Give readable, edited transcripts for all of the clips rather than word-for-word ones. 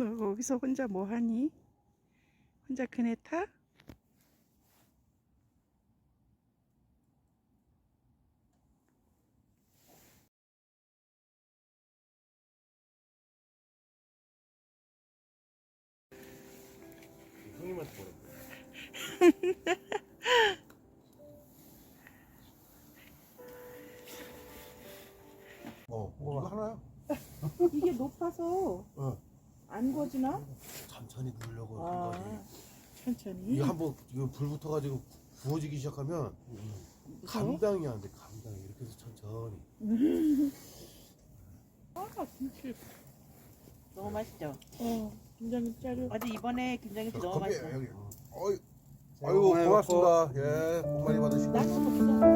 너 거기서 혼자 뭐 하니? 혼자 그네 타? 형님한테 뭐라고? 이거 하나야? 이게 높아서 어. 안 구워지나? 천천히 구우려고 한 아, 거지. 천천히. 이거 한번 이거 불 붙어가지고 구워지기 시작하면 감당이 안 돼. 감당이 이렇게 해서 천천히. 아, 김치. 너무 맛있죠? 김장김 짜려. 어제 이번에 김장김치 너무 거기 맛있어. 여기. 아이고 고맙습니다. 예, 복 많이 받으시고. 낙서 없어.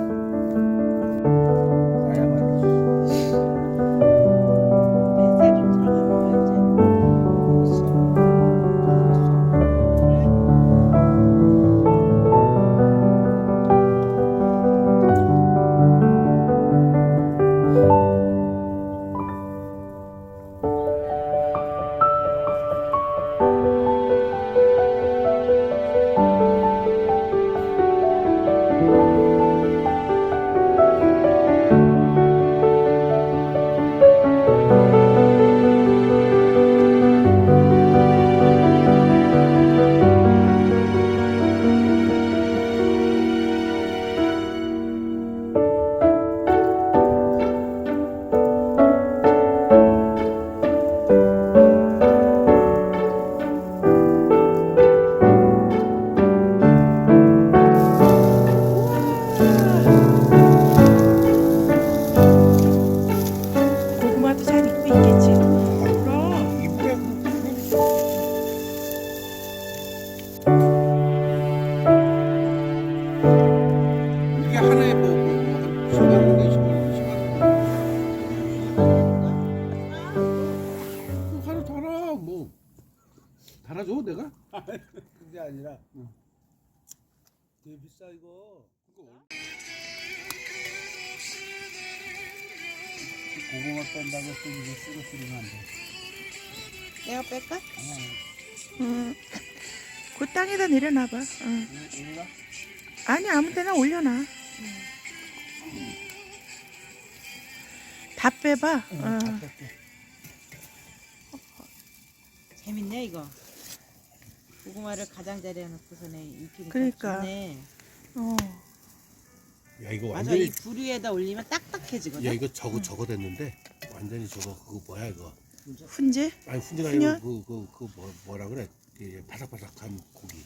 뱃살 좀 들어가면 이제. 고구마도 잘 익고 있겠지? 그럼. 이게 하나에 뭐 10만 원인가 10만 원. 하나 달아 뭐 달아줘 내가? 그게 아니라 되게 비싸 이거. 고구마 뺀다고 또 이거 쓰러뜨리면 안 돼. 내가 뺄까? 그 땅에다 내려놔봐. 올라? 아니, 아무 데나 올려놔. 다 빼봐. 재밌네 이거. 고구마를 가장자리에 놓고서는 익히니까 그러니까. 좋네. 야 이거 맞아, 완전히 이 불 위에다 올리면 딱딱해지거든. 야 이거 저거 됐는데 완전히 저거 그거 뭐야 이거? 훈제? 아니 훈제가 훈연? 아니고 그 뭐라 그래? 그 바삭바삭한 고기.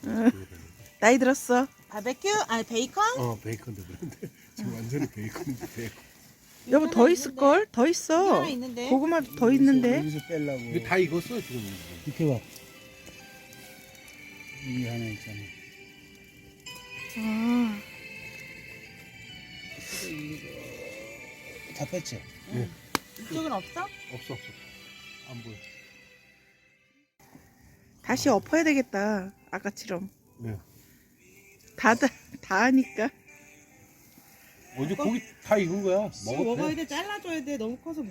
그거 됐는데. 나이 들었어. 바베큐? 아니 베이컨? 베이컨도 그런데 지금 완전히 베이컨인데 베이컨. 여보, 더 있을걸? 더 여기 있어. 하나 있는데. 고구마 더 있는데. 여기서 빼려고. 이게 다 익었어 지금. 이렇게 봐. 여기 하나 있잖아. 아, 다 뺐지? 이쪽은 없어? 없어 안 보여. 다시 엎어야 되겠다. 아까처럼. 네. 다 하니까. 어제 고기 다 익은 거야. 이거 먹어야 돼. 잘라줘야 돼. 너무 커서.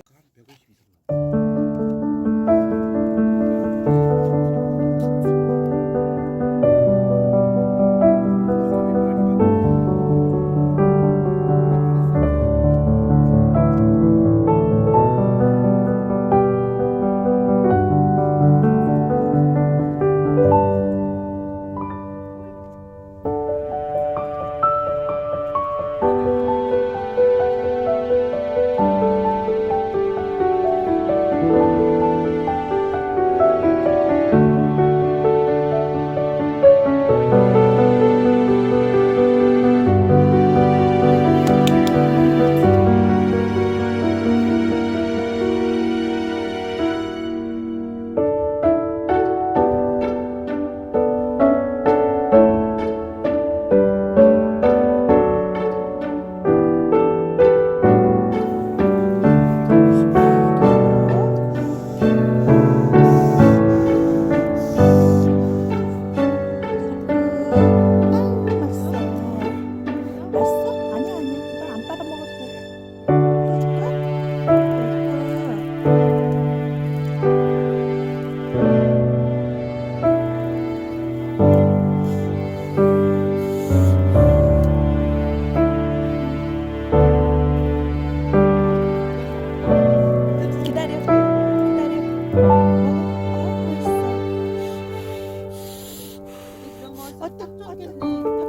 다